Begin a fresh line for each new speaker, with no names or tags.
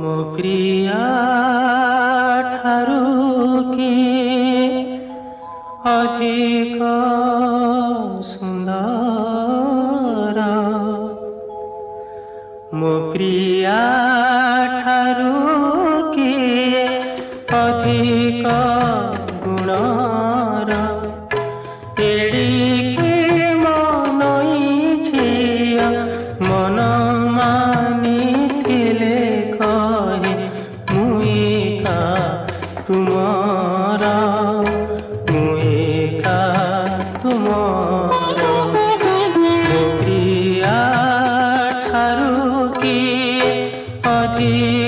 ମୋ ପ୍ରିୟା ଠାରୁ କିଏ ଅଧିକ ସୁନ୍ଦର, ମୋ ପ୍ରିୟା ଠାରୁ କିଏ ଅଧିକ ଗୁଣର, ଏଡ଼ିକି ମନଇ ଝିଅ ମନ ମାନିଥିଲେ କହେ ମୁଁ ଏକା ତୁମର, ମୁଁ ଏକା ତୁମର। ମୋ ପ୍ରିୟା ଠାରୁ କିଏ ଅଧିକ